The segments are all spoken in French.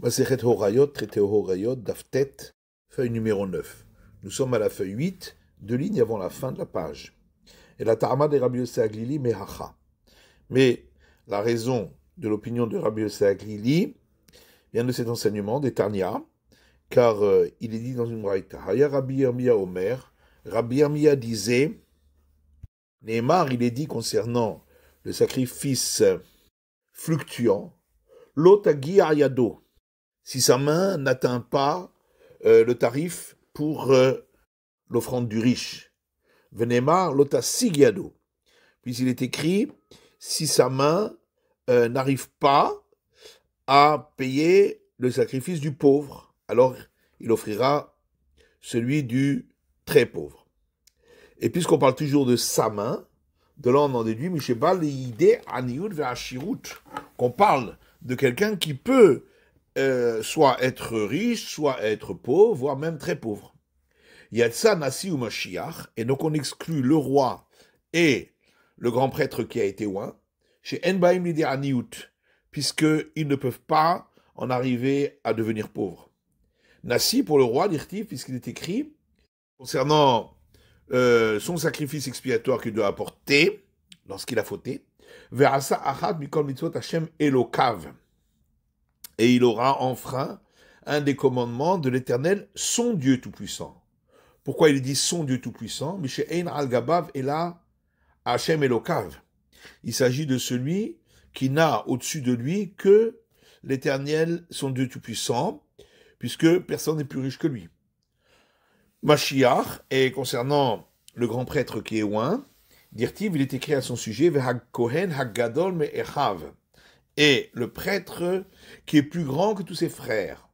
Masechet Horayot, traité Horayot, Daftet, feuille numéro 9. Nous sommes à la feuille 8, deux lignes avant la fin de la page. Et la Tarma de Rabbi Yossé Aglili Mehacha. Mais la raison de l'opinion de Rabbi Yossé Aglili vient de cet enseignement des Tanya, car il est dit dans une braïta. Haya Rabbi Yirmiya Omer, Rabbi Yirmiya disait, Neymar, il est dit concernant le sacrifice fluctuant, l'otagi ayado, si sa main n'atteint pas le tarif pour l'offrande du riche. Venemar l'otasigiado, puisqu'il est écrit, si sa main n'arrive pas à payer le sacrifice du pauvre, alors il offrira celui du très pauvre. Et puisqu'on parle toujours de sa main, de là on en déduit, qu'on parle de quelqu'un qui peut soit être riche, soit être pauvre, voire même très pauvre. Yatsa Nasi ou Mashiach, et donc on exclut le roi et le grand prêtre qui a été oint, chez Enbaim Lide Aniout, puisqu'ils ne peuvent pas en arriver à devenir pauvres. Nasi pour le roi, dit-il, puisqu'il est écrit, concernant son sacrifice expiatoire qu'il doit apporter lorsqu'il a fauté, Ve'asa Achad Mikol Mitzvot Hashem Elokav, et il aura enfreint un des commandements de l'Éternel, son Dieu Tout-Puissant. Pourquoi il dit son Dieu Tout-Puissant? Mishe'ein al-Gabav ela Hashem Elokav. Il s'agit de celui qui n'a au-dessus de lui que l'Éternel, son Dieu Tout-Puissant, puisque personne n'est plus riche que lui. Mashiach, et concernant le grand prêtre qui est oint, il est écrit à son sujet, Vehag Kohen Haggadol Me'echav, et le prêtre qui est plus grand que tous ses frères.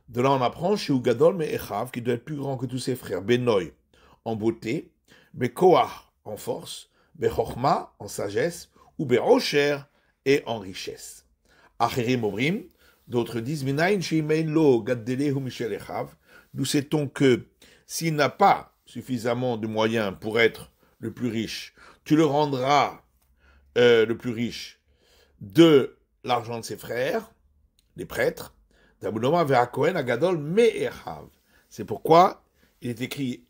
De là on apprend chez Ugadol Me'echav, qui doit être plus grand que tous ses frères, Benoï en beauté, Bekoach en force, Bechorma en sagesse, ou Be'osher et en richesse. Acherim Omrim, d'autres disent, Minayin Sheimein Lo Gaddelehu Mishel Echav, nous sait-on que s'il n'a pas suffisamment de moyens pour être le plus riche, tu le rendras le plus riche de l'argent de ses frères, les prêtres. C'est pourquoi il est écrit,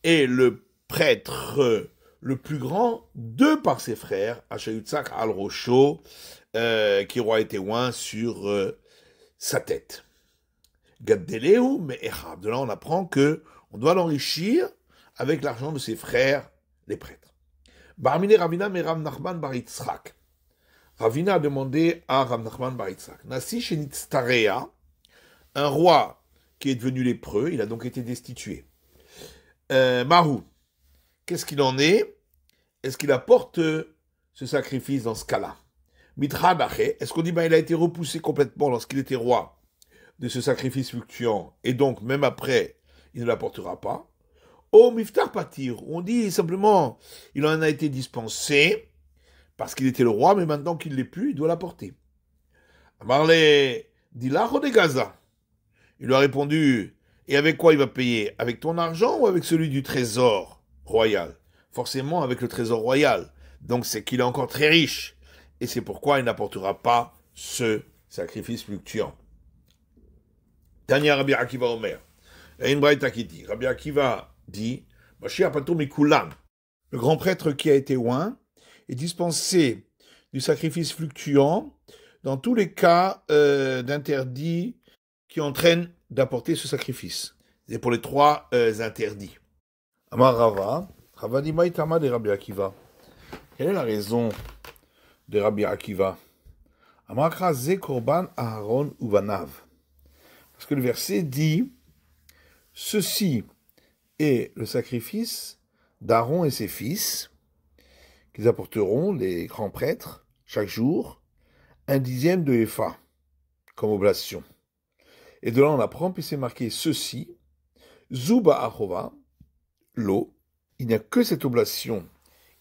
et le prêtre le plus grand de par ses frères, Hachayutzak al-Rosho, qui aura été oint sur sa tête. Gaddeleu me'echav. De là on apprend que on doit l'enrichir avec l'argent de ses frères, les prêtres. Barmine Ravina Meram Nachman Bar Yitzchak. Ravina a demandé à Rav Nachman Bar Yitzchak, Nasi Shenitztarea, un roi qui est devenu lépreux, il a donc été destitué. Mahou, qu'est-ce qu'il en est? Est-ce qu'il apporte ce sacrifice dans ce cas-là? Mitra Bache, est-ce qu'on dit il a été repoussé complètement lorsqu'il était roi de ce sacrifice fluctuant, et donc même après, il ne l'apportera pas? Oh, Miftar Patir, on dit simplement, il en a été dispensé, parce qu'il était le roi, mais maintenant qu'il ne l'est plus, il doit l'apporter. Amarle Dilacho de Gaza. Il lui a répondu, et avec quoi il va payer? Avec ton argent ou avec celui du trésor royal? Forcément avec le trésor royal. Donc c'est qu'il est encore très riche. Et c'est pourquoi il n'apportera pas ce sacrifice fluctuant. Tania Rabbi Akiva Omer. Il y a une braïta qui dit, Rabbi Akiva dit, Mashiach Patur Mikulam. Le grand prêtre qui a été oint est dispensé du sacrifice fluctuant dans tous les cas d'interdits qui entraînent d'apporter ce sacrifice. C'est pour les trois interdits. Amar Rava, Rava dit Maïtama de Rabbi Akiva. Quelle est la raison de Rabbi Akiva? Amar Ze Korban Aharon Uvanav. Parce que le verset dit, ceci est le sacrifice d'Aaron et ses fils, qu'ils apporteront, les grands prêtres, chaque jour, 1/10 de Epha, comme oblation. Et de là on apprend, puis c'est marqué ceci, Zuba Ahova, l'eau, il n'y a que cette oblation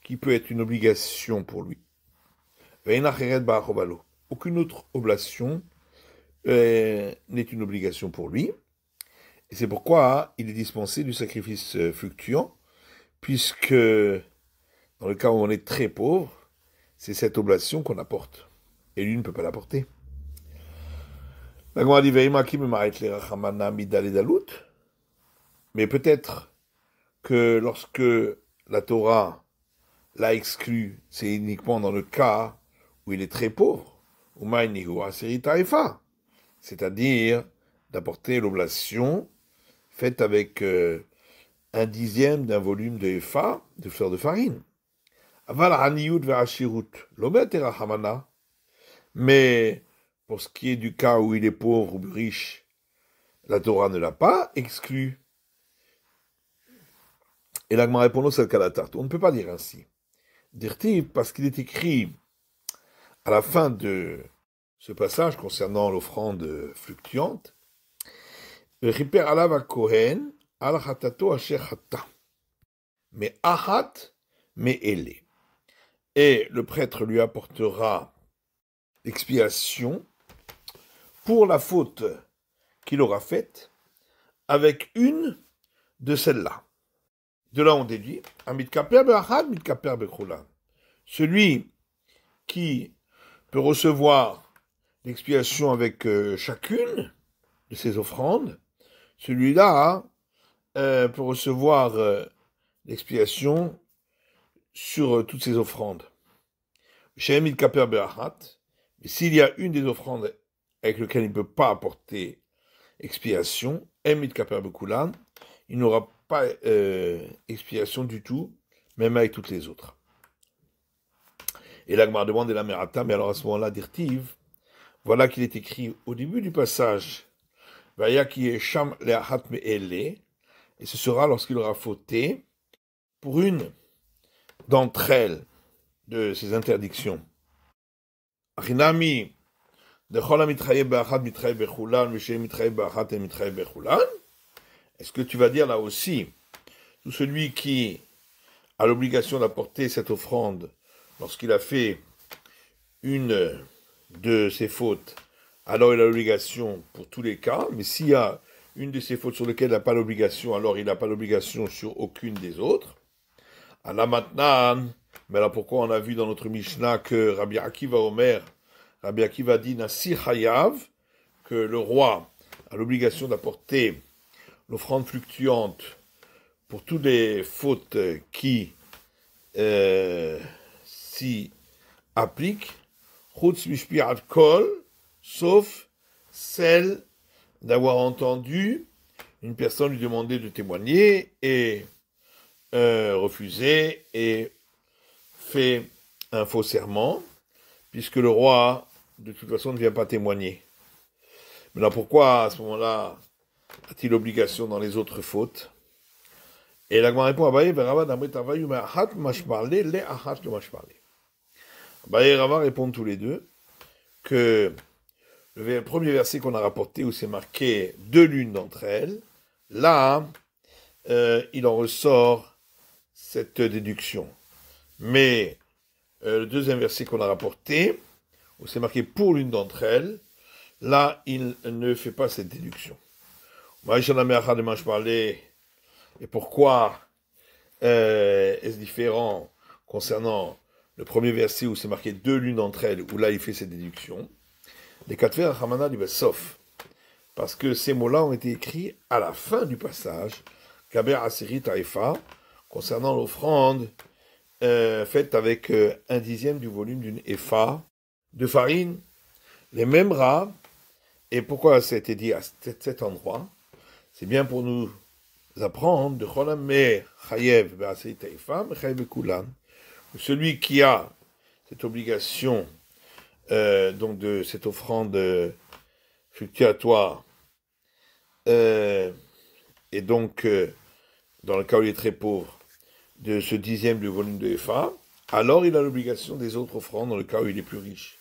qui peut être une obligation pour lui. Aucune autre oblation n'est une obligation pour lui. Et c'est pourquoi il est dispensé du sacrifice fluctuant, puisque dans le cas où on est très pauvre, c'est cette oblation qu'on apporte. Et lui ne peut pas l'apporter. La Gemara dit, Veima ki memaret le rachamana midale dalut. Mais peut-être que lorsque la Torah l'a exclu, c'est uniquement dans le cas où il est très pauvre, c'est-à-dire d'apporter l'oblation faite avec un dixième d'un volume de efa, de fleurs de farine. Mais pour ce qui est du cas où il est pauvre ou riche, la Torah ne l'a pas exclu. Et l'agma répond, c'est le cas de la tarte. On ne peut pas dire ainsi. Dire-t-il, parce qu'il est écrit à la fin de ce passage concernant l'offrande fluctuante, Riper alav kohen al hatato asher hata. Mais ahat, mais ele. Et le prêtre lui apportera l'expiation pour la faute qu'il aura faite avec une de celles-là. De là, on déduit, celui qui peut recevoir l'expiation avec chacune de ses offrandes, celui-là peut recevoir l'expiation sur toutes ses offrandes. Mais s'il y a une des offrandes avec laquelle il ne peut pas apporter expiation, il n'aura pas expiation du tout, même avec toutes les autres. Et l'Agmar demande la Merata, mais alors à ce moment-là, d'Irtiv, voilà qu'il est écrit au début du passage, Vaya qui est Sham le'achat me'ele, et ce sera lorsqu'il aura fauté pour une d'entre elles de ces interdictions. Achinami, dechol mitraye be'achat mitraye bechulan, mishem mitraye be'achat et mitraye bechulan. Est-ce que tu vas dire là aussi, tout celui qui a l'obligation d'apporter cette offrande lorsqu'il a fait une de ses fautes, alors il a l'obligation pour tous les cas, mais s'il y a une de ses fautes sur lesquelles il n'a pas l'obligation, alors il n'a pas l'obligation sur aucune des autres. Allah maintenant, mais alors pourquoi on a vu dans notre Mishnah que Rabbi Akiva dit Nasi Hayav, que le roi a l'obligation d'apporter l'offrande fluctuante pour toutes les fautes qui s'y appliquent, Chutz mishpi'at kol, sauf celle d'avoir entendu une personne lui demander de témoigner et refusé et fait un faux serment, puisque le roi, de toute façon, ne vient pas témoigner. Maintenant, pourquoi, à ce moment-là, a-t-il obligation dans les autres fautes? Et l'Agma répond, Abaye et Rava répondent tous les deux que le premier verset qu'on a rapporté, où c'est marqué de l'une d'entre elles, là, il en ressort cette déduction. Mais le deuxième verset qu'on a rapporté, où c'est marqué pour l'une d'entre elles, là, il ne fait pas cette déduction. Et pourquoi est-ce différent concernant le premier verset où c'est marqué de l'une d'entre elles, où là il fait cette déduction? Les quatre vers Hamana dit sauf, parce que ces mots-là ont été écrits à la fin du passage, Kaber Asiri Taïfa, concernant l'offrande faite avec un dixième du volume d'une efa de farine, les mêmes rats. Et pourquoi ça a été dit à cet endroit? C'est bien pour nous apprendre de Cholameh Chayev Be'asiri Taïfa, Chayev Kulan. Celui qui a cette obligation, donc de cette offrande fluctuatoire, et donc, dans le cas où il est très pauvre, de ce dixième du volume de Efa, alors il a l'obligation des autres offrandes dans le cas où il est plus riche.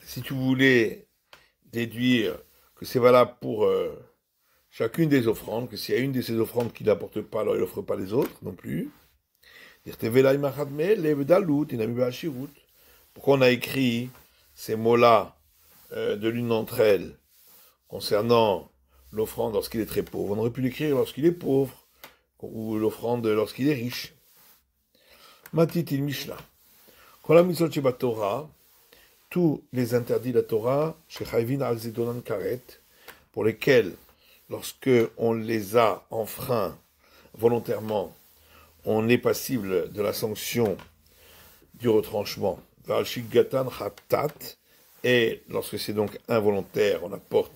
Si tu voulais déduire que c'est valable pour chacune des offrandes, que s'il y a une de ces offrandes qui n'apporte pas, alors il n'offre pas les autres non plus. Pourquoi on a écrit ces mots-là de l'une d'entre elles concernant l'offrande lorsqu'il est très pauvre? On aurait pu l'écrire lorsqu'il est pauvre, ou l'offrande lorsqu'il est riche. Matitil Mishnah. Torah, tous les interdits de la Torah, chez Chayvin al-Zidonan Karet, pour lesquels, lorsque on les a enfreints volontairement, on est passible de la sanction du retranchement. Val-Shigatan Hatat, et lorsque c'est donc involontaire, on apporte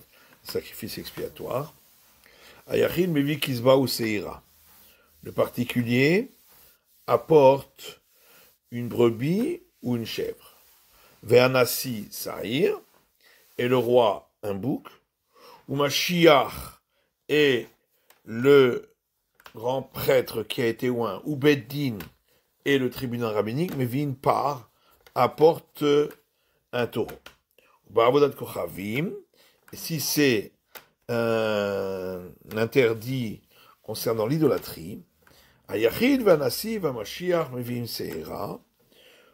un sacrifice expiatoire. Ayachid Mevi Kisba ou Seira. Le particulier apporte une brebis ou une chèvre. Ve'anasi Sahir, et le roi un bouc. Ou Mashiach, et le grand prêtre qui a été oint, ou Beddin, et le tribunal rabbinique, mais vin par, apporte un taureau. Ba'avodat Kochavim, si c'est un interdit concernant l'idolâtrie, Ayachid Vanassi Vamashiach Mevim Seira,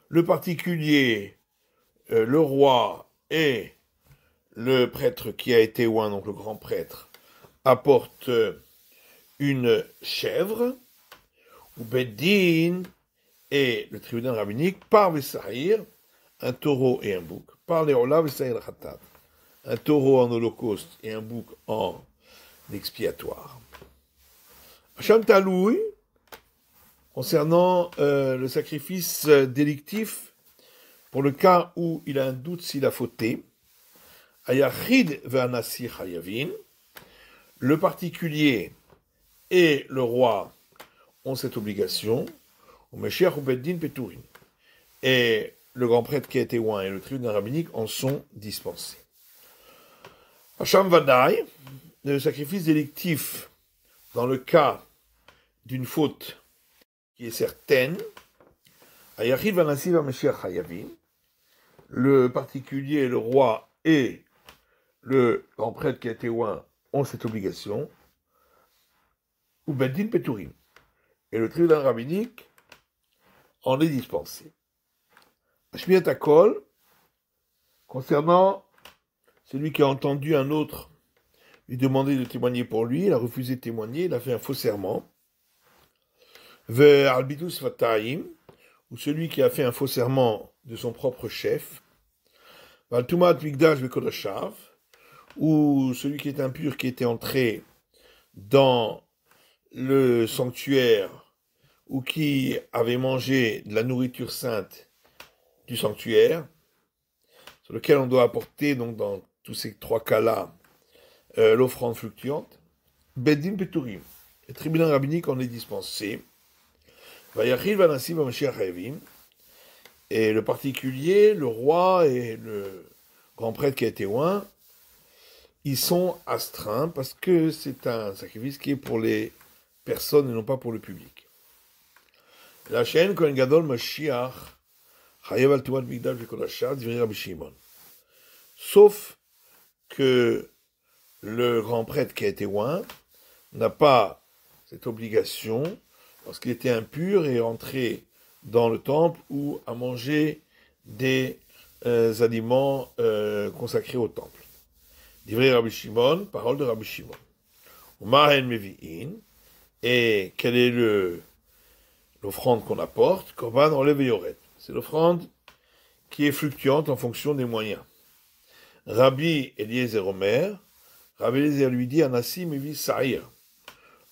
le particulier, le roi et le prêtre qui a été oint, donc le grand prêtre, apporte une chèvre, ou Beddin, et le tribunal rabbinique, par Vesahir, un taureau et un bouc, par les Ola Vesahir Khatat, un taureau en holocauste et un bouc en expiatoire. Hacham Taloui, concernant le sacrifice délictif, pour le cas où il a un doute s'il a fauté, Ayachid ve'anasi chayavin, le particulier et le roi ont cette obligation, ou Meshiach ou Beddin Peturin, et le grand prêtre qui a été oint et le tribunal rabbinique en sont dispensés. Hacham Vadaï, le sacrifice délictif dans le cas d'une faute qui est certaine, Ayachid ve'anasi ve'Meshiach chayavin, le particulier, le roi et le grand prêtre qui a été oint ont cette obligation, ou Beddin Peturim, et le tribunal rabbinique en est dispensé. Shmiat Akol, concernant celui qui a entendu un autre lui demander de témoigner pour lui, il a refusé de témoigner, il a fait un faux serment. Ve'albitus Fataim, ou celui qui a fait un faux serment de son propre chef. Valtumat Migdash Vekodashav, ou celui qui est impur, qui était entré dans le sanctuaire, ou qui avait mangé de la nourriture sainte du sanctuaire, sur lequel on doit apporter, donc dans tous ces trois cas-là, l'offrande fluctuante. Beddin Peturim, le tribunal rabbinique en est dispensé. Vayachil Vanassi Vamashiach Hayavim, et le particulier, le roi et le grand prêtre qui a été oint, ils sont astreints parce que c'est un sacrifice qui est pour les personnes et non pas pour le public. La chaîne Kohen Gadol Mashiach Chayav al Tumat Migdash Vekodashav Divrei Rabbi Shimon. Sauf que le grand prêtre qui a été oint n'a pas cette obligation lorsqu'il était impur et entré dans le temple ou à manger des aliments consacrés au temple. Divrei Rabbi Shimon, parole de Rabbi Shimon. Umahen Mevi'in, et quelle est l'offrande qu'on apporte? Korban Olev et Yoret. C'est l'offrande qui est fluctuante en fonction des moyens. Rabbi Eliezer Omer, Rabbi Eliezer lui dit Anassi Mevi Sa'ir.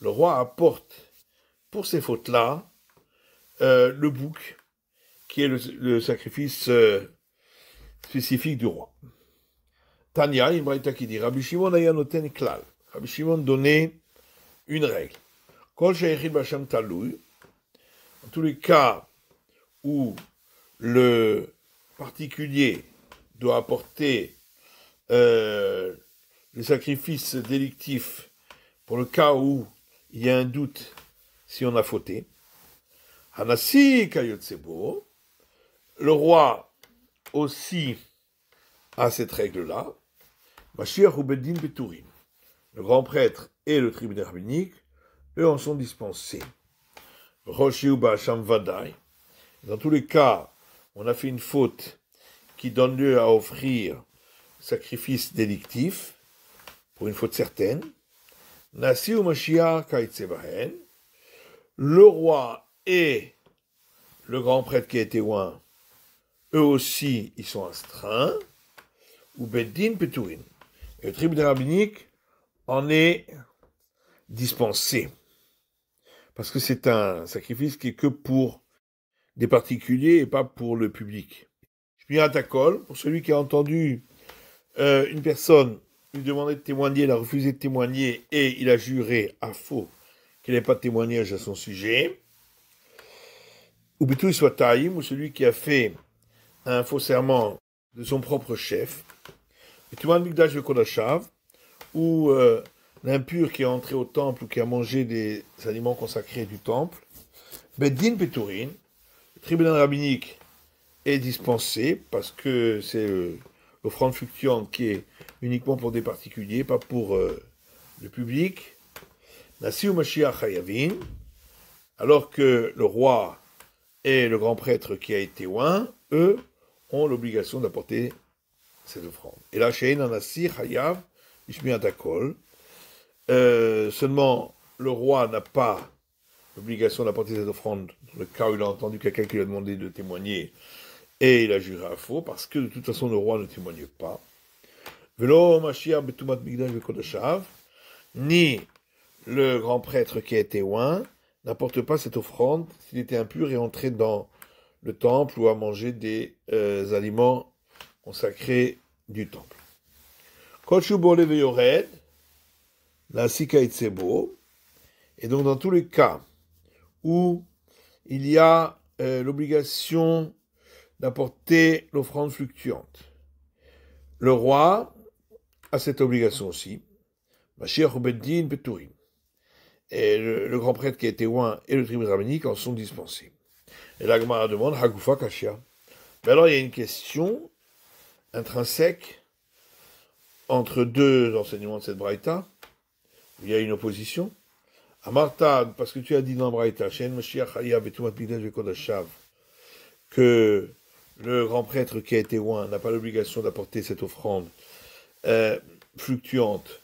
Le roi apporte pour ces fautes-là le bouc, qui est le sacrifice spécifique du roi. Tanya, Imraïta qui dit, Rabbi Shimon ayanoten klal. Rabbi Shimon donnait une règle. Kol she'echid b'Hashem talui. Dans tous les cas où le particulier doit apporter le sacrifice délictif pour le cas où il y a un doute si on a fauté. Hanassi kayotsebo. Le roi aussi a cette règle-là. Mashiach ou Beddin Beturim. Le grand prêtre et le tribunal rabbinique, eux en sont dispensés. Roshi ou Ba'asham Vadaï. Dans tous les cas, on a fait une faute qui donne lieu à offrir sacrifice délictif, pour une faute certaine. Nasi ou Mashiach kaitsebahen. Le roi et le grand prêtre qui a été oint eux aussi, ils sont astreints, ou Beddin Peturin. Et le tribunal rabbinique en est dispensé. Parce que c'est un sacrifice qui est que pour des particuliers et pas pour le public. Shmirat Hakol, pour celui qui a entendu une personne lui demander de témoigner, il a refusé de témoigner et il a juré à faux qu'il n'ait pas de témoignage à son sujet. Ou Bitul Swataim, ou celui qui a fait un faux serment de son propre chef. Et Tuman Mikdash Kodashav, ou l'impur qui est entré au temple ou qui a mangé des aliments consacrés du temple. Beddin Peturin, le tribunal rabbinique est dispensé parce que c'est l'offrande fluctuante qui est uniquement pour des particuliers, pas pour le public. Nasi ou Mashiach Hayavin, alors que le roi et le grand prêtre qui a été oint, eux, ont l'obligation d'apporter cette offrande. Et là, Shein Nasi Hayav, Ishmiat Hakol, seulement le roi n'a pas l'obligation d'apporter cette offrande dans le cas où il a entendu quelqu'un qui lui a demandé de témoigner et il a juré à faux, parce que de toute façon le roi ne témoigne pas. Velo Mashiach Betumat Mikdash Bekodashav, ni le grand prêtre qui a été oint n'apporte pas cette offrande s'il était impur et entré dans le temple ou a mangé des aliments consacrés du temple. Kol Bole Veyored, la Sika Itzebo, et donc dans tous les cas où il y a l'obligation d'apporter l'offrande fluctuante, le roi a cette obligation aussi. Mashiach Beddin Peturin. Et le grand prêtre qui a été oint et le tribunal rabbinique en sont dispensés. Et la Gemara demande Hagufa Kashia. Mais alors il y a une question intrinsèque entre deux enseignements de cette braïta. Il y a une opposition. Amarta, parce que tu as dit dans braïta, Shein Mashiach Hayav Betumat Mikdash Bekodashav, que le grand prêtre qui a été oint n'a pas l'obligation d'apporter cette offrande fluctuante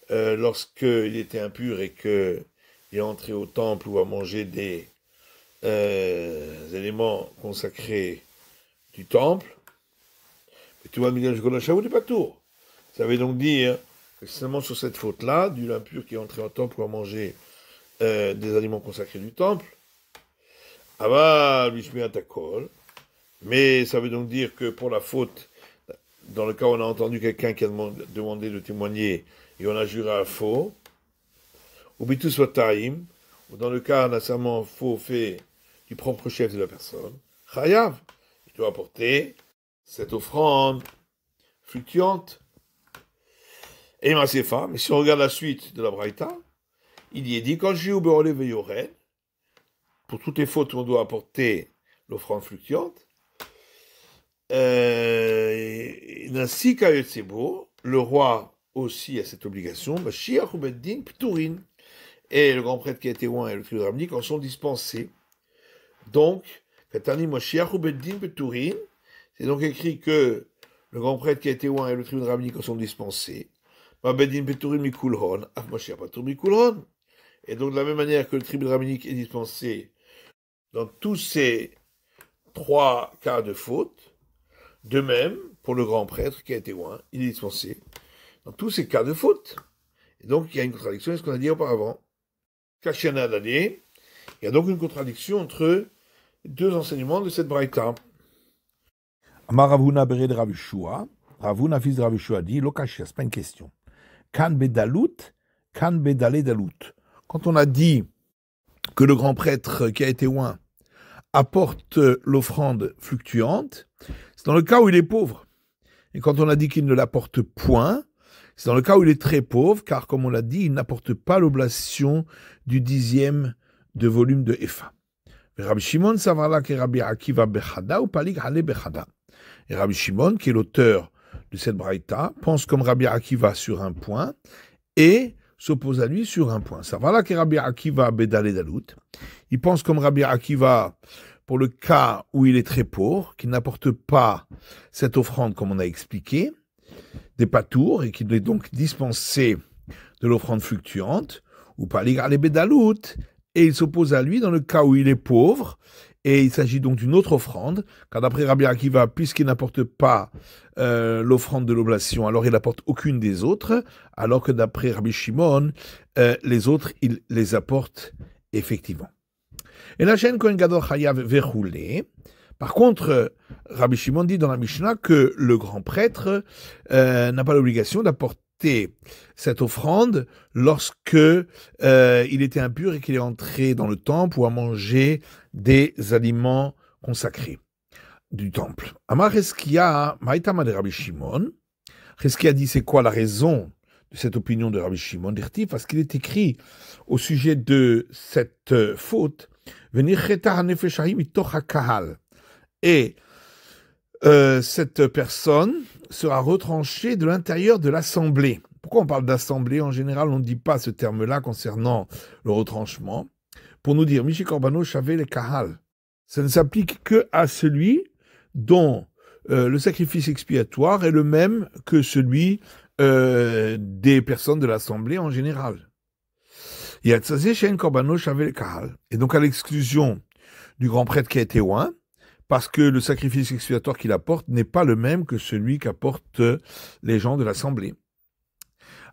lorsqu'il était impur et qu'il est entré au temple ou a mangé des éléments consacrés du temple. Et tu vois, Mikdash Bekodashav n'est pas tour. Ça veut donc dire que seulement sur cette faute-là, du l'impur qui est entré au temple ou a mangé des aliments consacrés du temple, Ava Bishmiat Hakol. Mais ça veut donc dire que pour la faute, dans le cas où on a entendu quelqu'un qui a demandé de témoigner et on a juré à faux, ou Bitus Swataim, ou dans le cas d'un serment faux fait du propre chef de la personne, Chayav, il doit apporter cette offrande fluctuante. Et Masefa, mais si on regarde la suite de la Braïta, il y est dit, quand j'ai eu Beolé Veyoren, pour toutes les fautes, on doit apporter l'offrande fluctuante. Ainsi qu'à Yotsebo, le roi aussi a cette obligation, Mashiach ou Beddin Pturin, et le grand prêtre qui a été oint et le tribunal rabbinique en sont dispensés. Donc, Katani Mashiach ou Beddin Pturin, c'est donc écrit que le grand prêtre qui a été oint et le tribunal rabbinique en sont dispensés. Beddin Pturin Mikulhon, Af Mashiach Patur Mikulhon. Et donc, de la même manière que le tribunal rabbinique est dispensé dans tous ces trois cas de faute, de même, pour le grand prêtre qui a été oint, il est dispensé dans tous ces cas de faute. Et donc, il y a une contradiction avec ce qu'on a dit auparavant. Kashiana d'année, il y a donc une contradiction entre deux enseignements de cette braïta. Amar Ravuna Bere de Ravishua, Ravuna fils de Ravishua dit, Lokashia, c'est pas une question. Kan bedalut, kan bedale dalut. Quand on a dit que le grand prêtre qui a été oint apporte l'offrande fluctuante, c'est dans le cas où il est pauvre. Et quand on a dit qu'il ne l'apporte point, c'est dans le cas où il est très pauvre, car comme on l'a dit, il n'apporte pas l'oblation du 10e de volume de Epha. Rabbi Shimon savala que Rabbi Akiva bechada ou palik hale bechada. Et Rabbi Shimon, qui est l'auteur de cette braïta, pense comme Rabbi Akiva sur un point et s'oppose à lui sur un point. Savala que Rabbi Akiva bedale dalut. Il pense comme Rabbi Akiva pour le cas où il est très pauvre, qu'il n'apporte pas cette offrande comme on a expliqué, des patours, et qu'il est donc dispensé de l'offrande fluctuante, ou palik hale bedalut. Et il s'oppose à lui dans le cas où il est pauvre Et il s'agit donc d'une autre offrande, car d'après Rabbi Akiva, puisqu'il n'apporte pas l'offrande de l'oblation, alors il n'apporte aucune des autres, alors que d'après Rabbi Shimon, les autres, il les apporte effectivement. Et la chaîne Kohen Gadol Chayav Verhoulé. Par contre, Rabbi Shimon dit dans la Mishnah que le grand prêtre n'a pas l'obligation d'apporter cette offrande lorsque il était impur et qu'il est entré dans le temple ou a mangé des aliments consacrés du temple. Amar Cheskia, Maïtama de Rabbi Shimon. Cheskia dit c'est quoi la raison de cette opinion de Rabbi Shimon d'Irti, parce qu'il est écrit au sujet de cette faute, venir cheta hanefesh ha'i mitoch ha'kahal. Et cette personne sera retranchée de l'intérieur de l'assemblée. Pourquoi on parle d'assemblée? En général, on ne dit pas ce terme-là concernant le retranchement. Pour nous dire, Michi Korbano Shavé le Kahal. Ça ne s'applique que à celui dont le sacrifice expiatoire est le même que celui des personnes de l'assemblée en général. Et donc à l'exclusion du grand prêtre qui a été oint, parce que le sacrifice expiatoire qu'il apporte n'est pas le même que celui qu'apportent les gens de l'assemblée.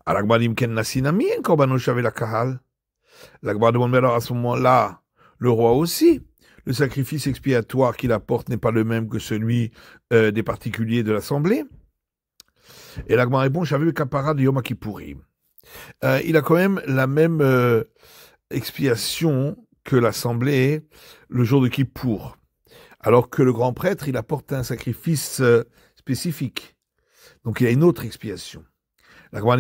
L'Agma demande alors à ce moment-là, le roi aussi, le sacrifice expiatoire qu'il apporte n'est pas le même que celui des particuliers de l'assemblée. Et l'Agma répond, j'avais le kapara de Yom Kippourim. Il a quand même la même expiation que l'assemblée le jour de Kippour. Alors que le grand prêtre, il apporte un sacrifice spécifique. Donc il a une autre expiation. Mais alors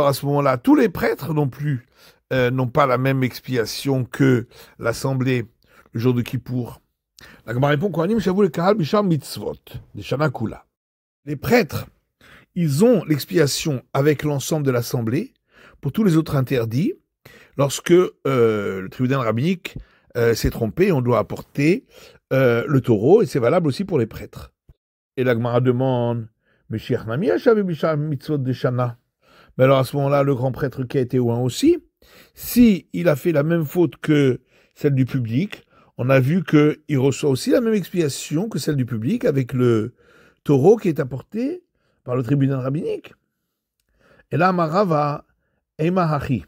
à ce moment-là, tous les prêtres non plus n'ont pas la même expiation que l'assemblée le jour de Kippour. La Gemara répond les prêtres, ils ont l'expiation avec l'ensemble de l'assemblée pour tous les autres interdits. Lorsque le tribunal rabbinique s'est trompé, on doit apporter le taureau, et c'est valable aussi pour les prêtres. Et la Gemara demande, mais alors à ce moment-là, le grand prêtre qui a été oint aussi, si il a fait la même faute que celle du public, on a vu qu'il reçoit aussi la même expiation que celle du public avec le taureau qui est apporté par le tribunal rabbinique. Et là, Marava, Emahachi.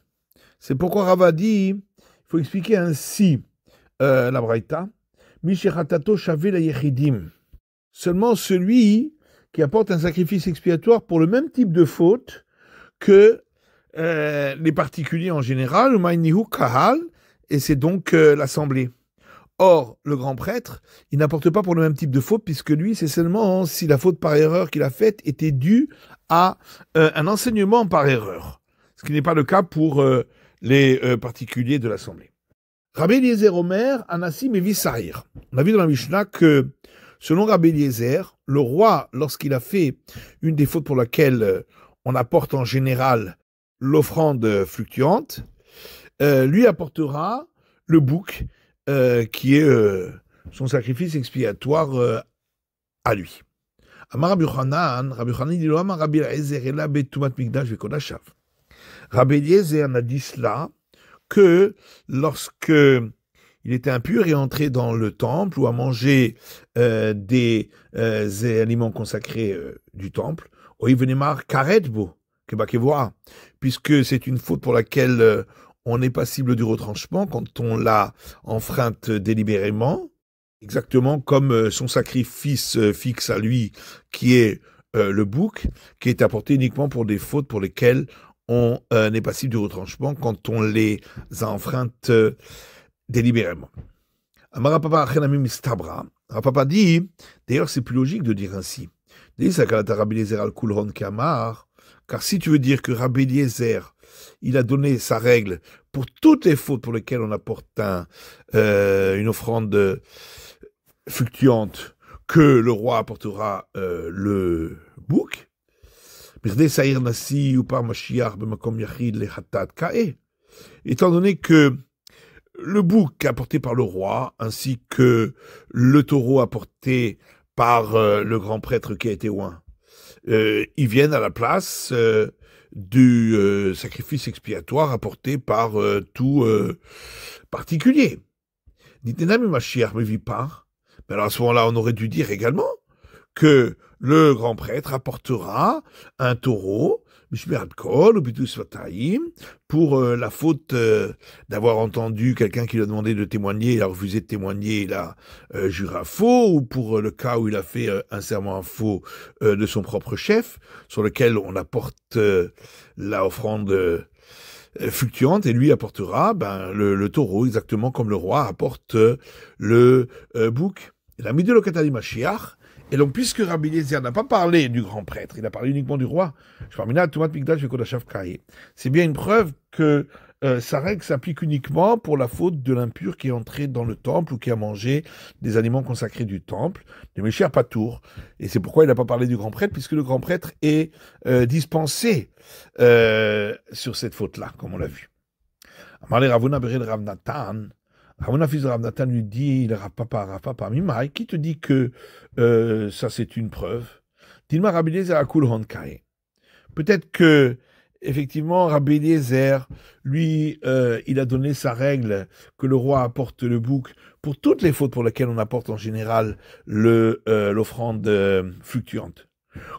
C'est pourquoi Rava dit, il faut expliquer ainsi la Braïta, Mishechatato Shavé la Yechidim. Seulement celui qui apporte un sacrifice expiatoire pour le même type de faute que les particuliers en général, Umaynihu Kahal, et c'est donc l'assemblée. Or, le grand prêtre, il n'apporte pas pour le même type de faute, puisque lui, c'est seulement si la faute par erreur qu'il a faite était due à un enseignement par erreur. Ce qui n'est pas le cas pour les particuliers de l'assemblée. Rabbi Eliezer Omer, Anassim et Vissaïr. On a vu dans la Mishnah que, selon Rabbi Eliezer, le roi, lorsqu'il a fait une des fautes pour laquelle on apporte en général l'offrande fluctuante, lui apportera le bouc qui est son sacrifice expiatoire à lui. Amar Rabbi Yochanan, dit lo Amar Rabbi Eliezer ela betumat mikdash vekodashav. Rabbi Eliezer n'a dit cela que lorsque il était impur et entré dans le temple ou a mangé des aliments consacrés du temple, puisque c'est une faute pour laquelle on est passible du retranchement quand on l'a enfreinte délibérément, exactement comme son sacrifice fixe à lui, qui est le bouc, qui est apporté uniquement pour des fautes pour lesquelles on est passible du retranchement quand on les a enfreintes délibérément. Papa dit, d'ailleurs c'est plus logique de dire ainsi, car si tu veux dire que Rabbi Eliezer, il a donné sa règle pour toutes les fautes pour lesquelles on apporte une offrande fluctuante, que le roi apportera le bouc, étant donné que le bouc apporté par le roi, ainsi que le taureau apporté par le grand prêtre qui a été oint, ils viennent à la place du sacrifice expiatoire apporté par tout particulier. Nitenami Mashiach me vit pas. Mais alors à ce moment-là, on aurait dû dire également que le grand prêtre apportera un taureau, pour la faute d'avoir entendu quelqu'un qui lui a demandé de témoigner, il a refusé de témoigner, il a juré à faux, ou pour le cas où il a fait un serment à faux de son propre chef, sur lequel on apporte la offrande fluctuante, et lui apportera le taureau, exactement comme le roi apporte le bouc. La midé le katali Mashiach. Et donc, puisque Rabbi Eliezer n'a pas parlé du grand prêtre, il a parlé uniquement du roi, c'est bien une preuve que sa règle s'applique uniquement pour la faute de l'impur qui est entré dans le temple ou qui a mangé des aliments consacrés du temple, de Méchir Patour. Et c'est pourquoi il n'a pas parlé du grand prêtre, puisque le grand prêtre est dispensé sur cette faute-là, comme on l'a vu. Amarle Ravuna Bered Rav Natan. Ravuna fils de Rav Natan lui dit, il Rapapa Mimai, qui te dit que ça c'est une preuve? Dilma Rabbi Eliezer Akul Honkai. Peut-être que, effectivement, Rabbi Eliezer, lui, il a donné sa règle que le roi apporte le bouc pour toutes les fautes pour lesquelles on apporte en général l'offrande fluctuante.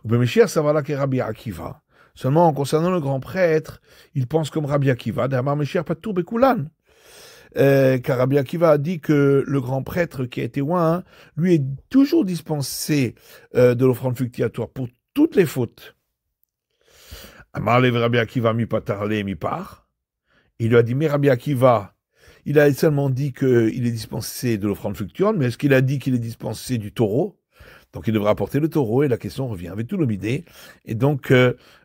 Ou bien Meshiach Savala que Rabbi Akiva. Seulement, en concernant le grand prêtre, il pense comme Rabbi Akiva, d'Amar Meshiach Patour Bekulan. Car Rabbi Akiva a dit que le grand prêtre qui a été oint, lui est toujours dispensé de l'offrande fluctuatoire pour toutes les fautes. Amar lev Rabbi Akiva mi patarle mi par. Il lui a dit, mais Rabbi Akiva, il a seulement dit qu'il est dispensé de l'offrande fluctuante, mais est-ce qu'il a dit qu'il est dispensé du taureau? Donc il devra apporter le taureau, et la question revient avec tout l'omidé. Et donc,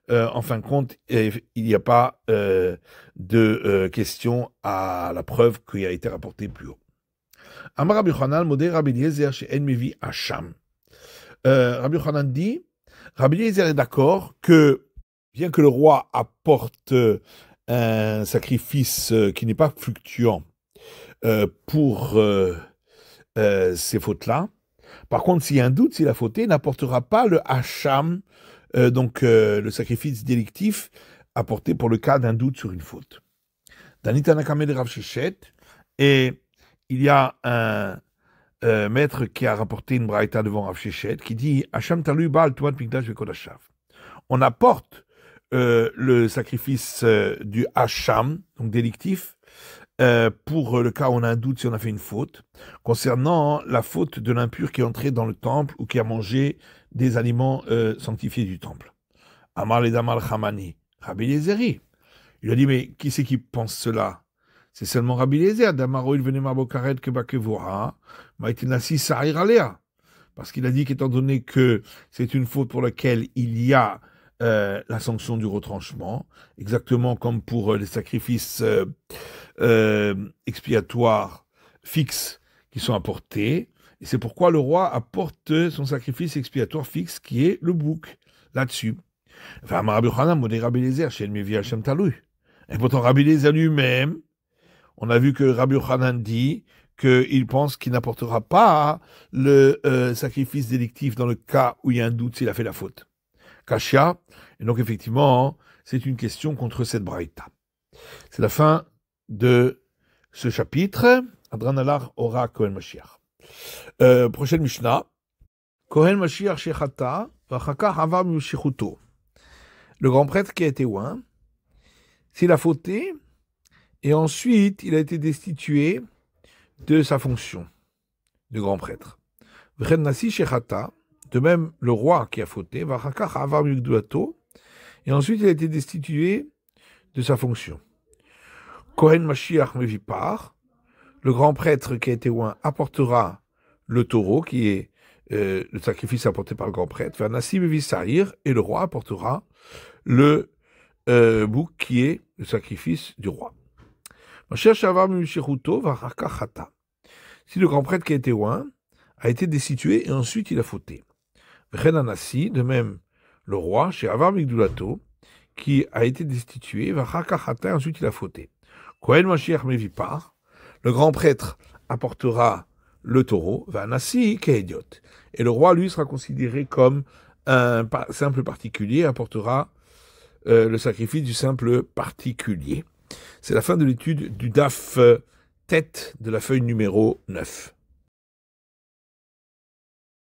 en fin de compte, il n'y a pas de question à la preuve qui a été rapportée plus haut. Amar Rabbi Yochanan, modé Rabbi Eliezer, she'en mevi Hacham. Rabbi Yochanan dit, Rabbi Eliezer est d'accord que, bien que le roi apporte un sacrifice qui n'est pas fluctuant pour ces fautes-là, par contre, s'il y a un doute, s'il a fauté, il n'apportera pas le hacham, donc le sacrifice délictif apporté pour le cas d'un doute sur une faute. Danita Nakame de Rav Shechet, et il y a un maître qui a rapporté une braïta devant Rav Shechet qui dit Hacham talu ba'al tuat mikdash vekodashav. On apporte le sacrifice du hacham, donc délictif, pour le cas où on a un doute si on a fait une faute, concernant la faute de l'impur qui est entré dans le temple ou qui a mangé des aliments sanctifiés du temple. Amar les Amal Chamani, Rabbi Eliezer. Il a dit, mais qui c'est qui pense cela? C'est seulement Rabbi Eliezer, d'Amaro il venait Mabokaret que Bakevora, Maïtinassi Sa'ir Alea. Parce qu'il a dit qu'étant donné que c'est une faute pour laquelle il y a la sanction du retranchement, exactement comme pour les sacrifices expiatoires fixes qui sont apportés, et c'est pourquoi le roi apporte son sacrifice expiatoire fixe qui est le bouc là-dessus. Enfin, Rabbi Yochanan, modé Rabbi Eliezer, chez Mevi Hashem Talui. Et pourtant, Rabbi Eliezer lui-même, on a vu que Rabbi Yochanan dit qu'il pense qu'il n'apportera pas le sacrifice délictif dans le cas où il y a un doute s'il a fait la faute. Kashia, et donc effectivement, c'est une question contre cette braïta. C'est la fin de ce chapitre. Adran Alar Ora Kohen Mashiach. Prochaine Mishnah. Kohen Mashiach Shechata, Vachaka Hava Mishichuto. Le grand prêtre qui a été oint, s'il a fauté, et ensuite il a été destitué de sa fonction de grand prêtre. Vren Nasi Shechata, de même le roi qui a fauté, Vachaka Hava Migduato, et ensuite il a été destitué de sa fonction. Kohen Mashiach Mevipar, le grand prêtre qui a été oint apportera le taureau, qui est le sacrifice apporté par le grand prêtre, Vanassi Mevisahir, et le roi apportera le bouc qui est le sacrifice du roi. Si le grand prêtre qui a été oint a été destitué et ensuite il a fauté. Vrenanassi, de même le roi, chez Avar Migdulato, qui a été destitué, et ensuite il a fauté. Kohen Mashiach Mevipar, le grand prêtre apportera le taureau, Vanassi Kehediot, et le roi lui sera considéré comme un simple particulier, apportera le sacrifice du simple particulier. C'est la fin de l'étude du DAF tête de la feuille numéro 9.